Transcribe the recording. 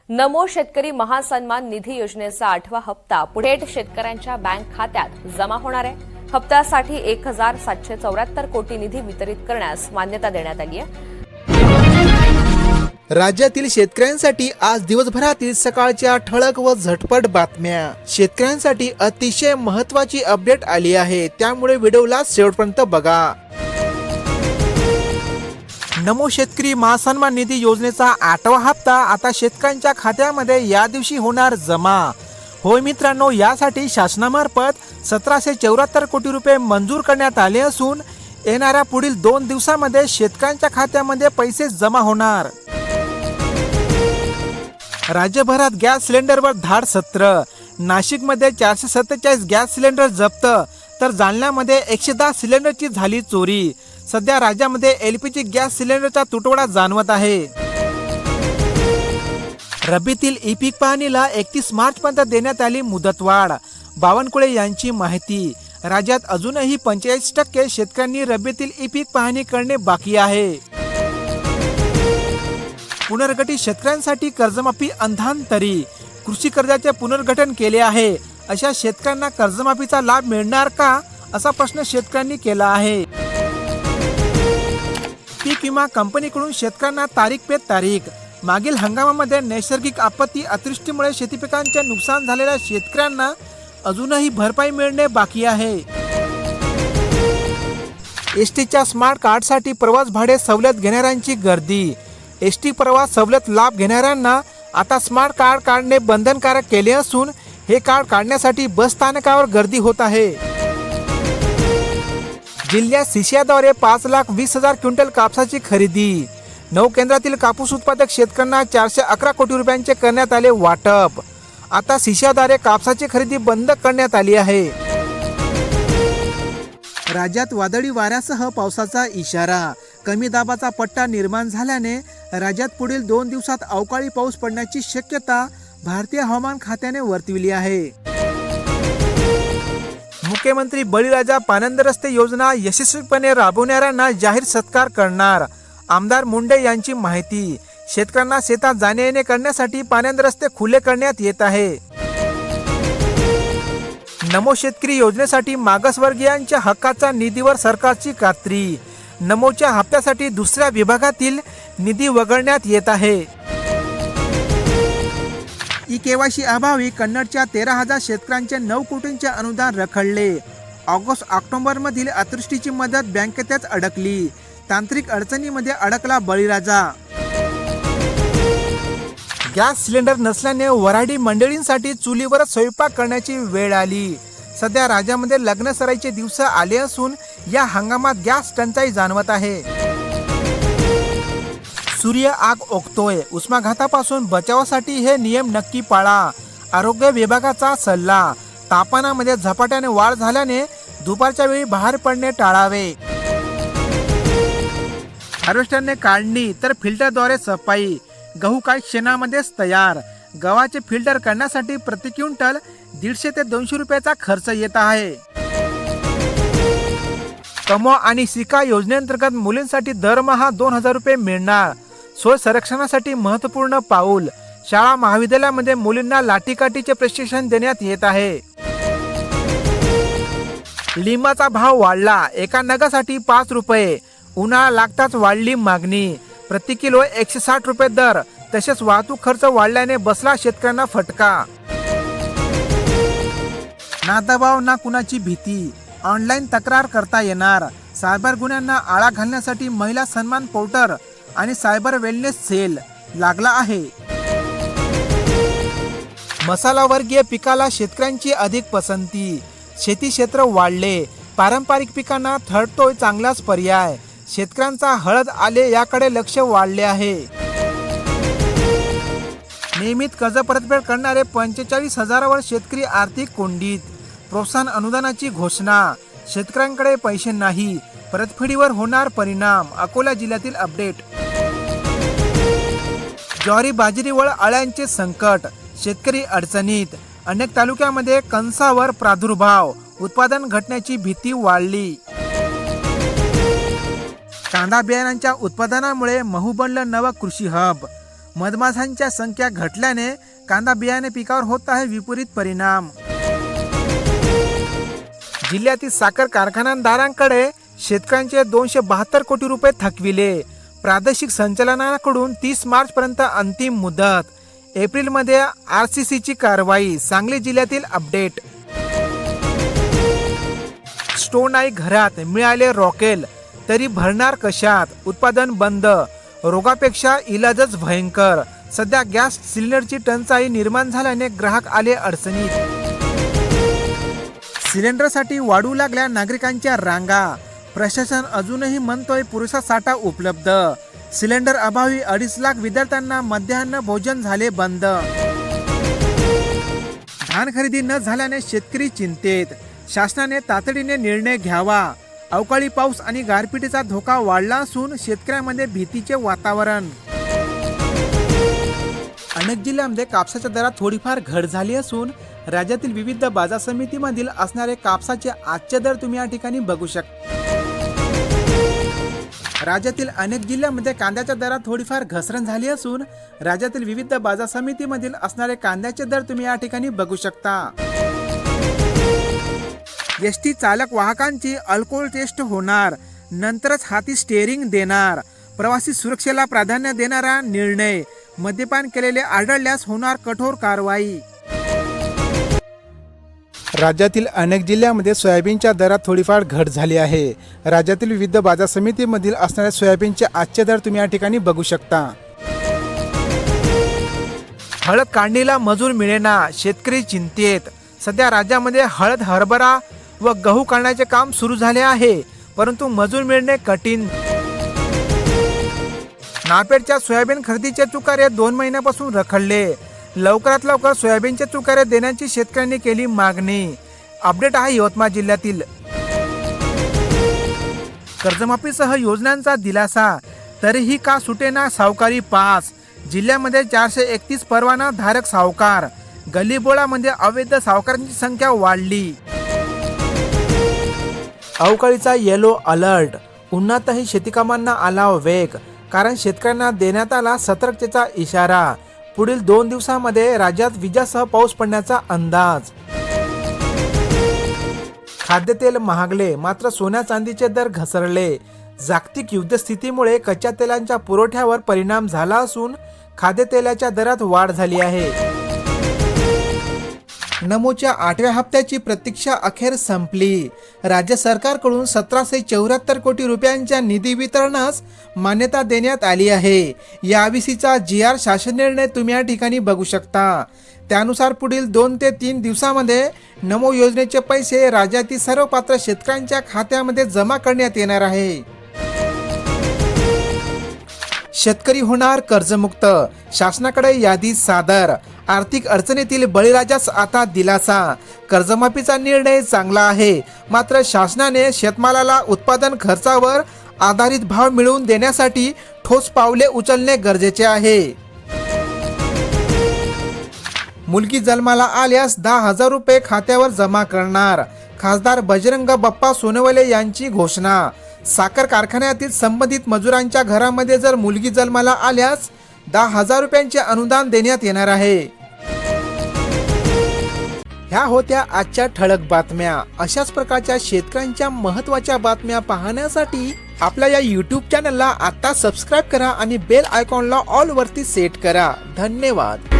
नमो शेतकरी महासन्मान निधी योजनेचा 8वा हप्ता पुढे शेतकऱ्यांच्या बँक खात्यात जमा होणार आहे। हप्त्यासाठी 1774 कोटी निधी वितरित करण्यास मान्यता देण्यात आली आहे। राज्यातील शेतकऱ्यांसाठी आज दिवसभरातील सकाळच्या ठळक व झटपट बातम्या। शेतकऱ्यांसाठी अतिशय महत्त्वाची अपडेट आली आहे, त्यामुळे व्हिडिओला शेवटपर्यंत बघा। नमो शेतकरी महासन्मान निधी योजनेचा 8वा हप्ता आता शेतकऱ्यांच्या खात्यामध्ये या दिवशी होणार जमा। होय मित्रांनो, यासाठी शासनामार्फत 1774 कोटी रुपये मंजूर करण्यात आले असून येणाऱ्या पुढील 2 दिवसांमध्ये शेतकऱ्यांच्या खात्यामध्ये पैसे जमा होणार। राज्यभरात गॅस सिलेंडरवर धाड सत्र। नाशिकमध्ये 447 गॅस सिलेंडर जप्त, तर जालन्यामध्ये 110 सिलेंडरची झाली चोरी। सध्या राज्यामध्ये एलपीजी गॅस सिलेंडरचा तुटवडा जाणवत आहे। रब्बीतील ई पीक पाहणीला 31 मार्चपर्यंत देण्यात आली मुदतवाढ। बावनकुळे यांची माहिती। राज्यात अजूनही 45% शेतकऱ्यांनी रब्बीतील ई पीक पाहणी करणे बाकी आहे। पुनर्गठित शेतकऱ्यांसाठी कर्जमाफी अंधांतरी। कृषी कर्जाचे पुनर्गठन केले आहे, अशा शेतकऱ्यांना कर्जमाफीचा लाभ मिळणार का, असा प्रश्न शेतकऱ्यांनी केला आहे। पीक विमा कंपनीकडून शेतकऱ्यांना तारीख पे तारीख। मागील हंगामामध्ये नैसर्गिक आपत्ती अतिवृष्टीमुळे शेती पिकांचे नुकसान झालेल्या शेतकऱ्यांना अजूनही भरपाई मिळणे बाकी आहे। एसटीच्या स्मार्ट कार्डसाठी प्रवास भाडे सवलत घेणाऱ्यांची गर्दी। एसटी प्रवास सवलत लाभ घेणाऱ्यांना आता स्मार्ट कार्ड काढणे बंधनकारक केले असून हे कार्ड काढण्यासाठी बस स्थानकावर गर्दी होत आहे। जिल्ह्यात सिशियाद्वारे 5,20,000 क्विंटल कापसाची खरेदी। 9 केंद्रातील कापूस उत्पादक शेतकऱ्यांना 411 कोटी रुपयांचे करण्यात आले वाटप। आता सिशियाद्वारे कापसाची खरेदी बंद करण्यात आली आहे। राज्यात वादळी वाऱ्यासह पावसाचा इशारा। कमी दाबाचा पट्टा निर्माण झाल्याने राज्यात पुढील 2 दिवसात अवकाळी पाऊस पडण्याची शक्यता भारतीय हवामान खात्याने वर्तविली आहे। मुख्यमंत्री बळीराजा पानंद रस्ते योजना यशस्वीपणे राबवणाऱ्यांना जाहीर सत्कार करणार। आमदार मुंडे यांची माहिती। शेतकऱ्यांना शेतात जाणे येणे करण्यासाठी पानंद रस्ते खुले करण्यात येत आहे। नमो शेतकरी योजनेसाठी मागासवर्गीयांच्या हक्काच्या निधीवर सरकारची खात्री। नमोच्या हप्त्यासाठी दुसऱ्या विभागातील निधी वगळण्यात येत आहे। ई केवायसी अभावी कन्नडच्या 13,000 शेतकऱ्यांचे 9 कोटींचे अनुदान रखडले। ऑक्टोबर मधील अतिवृष्टीची मदत बँकेतच अडकली। तांत्रिक अडचणीमध्ये अडकला बळीराजा। गॅस सिलेंडर नसल्याने वऱ्हाडी मंडळींसाठी चुलीवरच स्वयंपाक करण्याची वेळ आली। सध्या राज्यामध्ये लग्न सराईचे दिवस आले असून या हंगामात गॅस टंचाई जाणवत आहे। सूर्य आग ओकतोय, उष्माघातापासून बचावासाठी हे नियम नक्की पाळा। आरोग्य विभागाचा सल्ला। तापमानामध्ये झपाट्याने वाढ झाल्याने दुपारच्या वेळी बाहेर पडणे टाळावे। हार्वेस्टरने काढणी तर फिल्टरद्वारे सफाई। गहू काही क्षणामध्येच तयार। गव्हाचे फिल्टर करण्यासाठी प्रति क्विंटल 150 ते 200 रुपयाचा खर्च येत आहे। कमवा आणि शिका योजनेअंतर्गत मुलींसाठी दरमहा 2,000 रुपये मिळणार। सोय संरक्षणासाठी महत्त्वपूर्ण पाऊल। शाळा महाविद्यालयामध्ये मुलींना लाठीकाठीचे प्रशिक्षण देण्यात येत आहे। लिंबाचा भाव वाढला, एका नगासाठी 5 रुपये। उन्हाळा लागताच वाढली मागणी। प्रति किलो 160 रुपये दर। तसेच वाहतूक खर्च वाढल्याने बसला शेतकऱ्यांना फटका। ना दबाव ना कुणाची भीती, ऑनलाईन तक्रार करता येणार। सायबर गुन्ह्यांना आळा घालण्यासाठी महिला सन्मान पोर्टल आणि सायबर वेलनेस सेल लागला आहे। मसालावर्गीय पिकाला शेतकऱ्यांची अधिक पसंती। शेती क्षेत्र वाढले, पारंपरिक पिकांना ठरतोय चांगलाच पर्याय। शेतकऱ्यांचा हळद आले याकडे लक्ष वाढले आहे। नियमित कर्ज परतफेड करणारे 45,000वर शेतकरी आर्थिक कोंडीत। प्रोत्साहन अनुदानाची घोषणा। शेतकऱ्यांकडे पैसे नाही, परतफेडीवर होणार परिणाम। अकोला जिल्ह्यातील अपडेट। ज्वारी बाजरीवर अळ्यांचे संकट, शेतकरी अडचणीत। अनेक तालुक्यामध्ये कंसावर प्रादुर्भाव, उत्पादन घटण्याची भीती वाढली। कांदा बियाणांच्या उत्पादनामुळे महू बनलं नवं कृषी हब। मधमाशांच्या संख्या घटल्याने कांदा बियाणे पिकावर होत आहे विपरीत परिणाम. जिल्ह्यातील साखर कारखानदारांकडे शेतकऱ्यांचे 272 कोटी रुपये थकविले. प्रादेशिक संचालनाकडून 30 मार्च पर्यंत अंतिम मुदत. एप्रिलमध्ये RCCची कारवाई. सांगली जिल्ह्यातील अपडेट. स्टोन आई घरात मिळाले रॉकेल तरी भरणार कशात? उत्पादन बंद. रोगापेक्षा इलाजच भयंकर. सध्या गॅस सिलेंडरची टंचाई निर्माण झाल्याने ग्राहक आले अडचणीत. सिलेंडरसाठी वाढू लागल्या नागरिकांच्या रांगा. प्रशासन अजूनही म्हणतोय पुरेसा साठा उपलब्ध. सिलेंडर अभावी 2.5 लाख विद्यार्थ्यांना मध्यान्ह भोजन झाले बंद. धान खरेदी न झाल्याने शेतकरी चिंतेत. शासनाने तातडीने निर्णय घ्यावा. अवकाळी पाऊस आणि गारपिटीचा धोका वाढला असून शेतकऱ्यांमध्ये भीतीचे वातावरण. अनेक जिल्ह्यांमध्ये कापसाच्या दरात थोडीफार घट झाली असून राज्यातील विविध बाजार समितीमधील असणारे कापसाचे आजचे दर तुम्ही या ठिकाणी बघू शकता. राज्यातील अनेक जिल्ह्यांमध्ये कांद्याच्या दरात थोडीफार घसरण झाली असून राज्यातील विविध बाजार समितीमधील असणारे कांद्याचे दर तुम्ही या ठिकाणी बघू शकता. एसटी चालक वाहकांची अल्कोहोल टेस्ट होणार, नंतरच हाती स्टेअरिंग देणार. प्रवासी सुरक्षेला प्राधान्य देणारा निर्णय. मद्यपान केलेले आढळल्यास होणार कठोर कारवाई. राज्यातील अनेक जिल्ह्यांमध्ये सोयाबीनच्या दरात थोडीफार घट झाली आहे. राज्यातील विविध बाजार समितीमधील असणाऱ्या सोयाबीनचे आजचे दर तुम्ही या ठिकाणी बघू शकता. हळद काढणीला मजूर मिळेना, शेतकरी चिंतेत. सध्या राज्यामध्ये हळद, हरभरा व गहू काढण्याचे काम सुरू झाले आहे, परंतु मजूर मिळणे कठीण. नापेडच्या सोयाबीन खरेदीचे चुकारे 2 महिन्यापासून रखडले. लवकरात लवकर सोयाबीनचे चुकारे देण्याची शेतकऱ्यांनी केली मागणी. अपडेट आहे यवतमाळ जिल्ह्यातील. कर्जमाफीसह योजनांचा दिलासा, तरीही का सुटेना सावकारी पास. जिल्ह्यामध्ये 431 परवाना धारक सावकार. गल्लीबोळामध्ये अवैध सावकारांची संख्या वाढली. अवकाळीचा येलो अलर्ट. उन्हातही शेतीकामांना आला वेग, कारण शेतकऱ्यांना देण्यात आला सतर्कतेचा इशारा. पुढील 2 दिवसांमध्ये राज्यात विजासह पाऊस पडण्याचा अंदाज. खाद्यतेल महागले, मात्र सोन्या चांदीचे दर घसरले. जागतिक युद्धस्थितीमुळे कच्च्या तेलांच्या पुरवठ्यावर परिणाम झाला असून खाद्यतेलाच्या दरात वाढ झाली आहे. नमोच्या 8व्या हप्त्याची प्रतीक्षा अखेर संपली. राज्य सरकारकडून 1774 कोटी रुपयांच्या निधी वितरणास मान्यता देण्यात आली आहे. याविषयीचा GR शासन निर्णय तुम्ही या ठिकाणी बघू शकता. त्यानुसार पुढील 2 ते 3 दिवसामध्ये नमो योजनेचे पैसे राज्यातील सर्व पात्र शेतकऱ्यांच्या खात्यामध्ये जमा करण्यात येणार आहे. शेतकरी होणार कर्जमुक्त, शासनाकडे यादी सादर. आर्थिक अडचणीतील बळीराजास आता दिलासा. कर्जमाफीचा निर्णय चांगला आहे, मात्र शासनाने शेतमालाला उत्पादन खर्चावर आधारित भाव मिळवून देण्यासाठी ठोस पावले उचलणे गरजेचे आहे. मुलगी जन्माला आल्यास 10,000 रुपये खात्यावर जमा करणार. खासदार बजरंग बाप्पा सोनवणे यांची घोषणा. साखर कारखान्यातील संबंधित मजुरांच्या घरामध्ये जर मुलगी जन्माला आल्यास 10,000 रुपयांचे अनुदान देण्यात येणार आहे. ह्या होत्या आजच्या ठळक बातम्या. अशाच प्रकारच्या शेतकऱ्यांच्या महत्त्वाच्या बातम्या पाहण्यासाठी आपल्या या YouTube चॅनलला आता सबस्क्राईब करा आणि बेल आयकॉनला ऑल वरती सेट करा. धन्यवाद.